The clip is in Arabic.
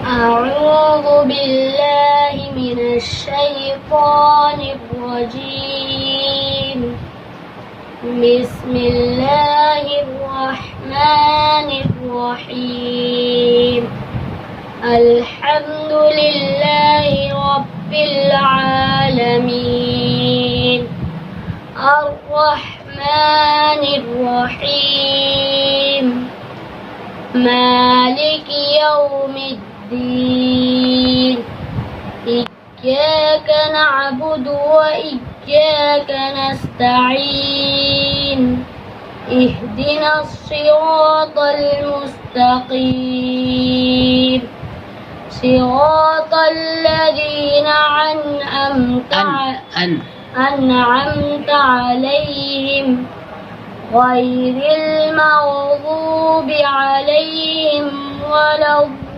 أعوذ بالله من الشيطان الرجيم. بسم الله الرحمن الرحيم. الحمد لله رب العالمين. الرحمن الرحيم. مالك يوم الدين. إياك نعبد وإياك نستعين. اهدنا الصراط المستقيم. صراط الذين أنعمت عليهم غير المغضوب عليهم ولا الضالين.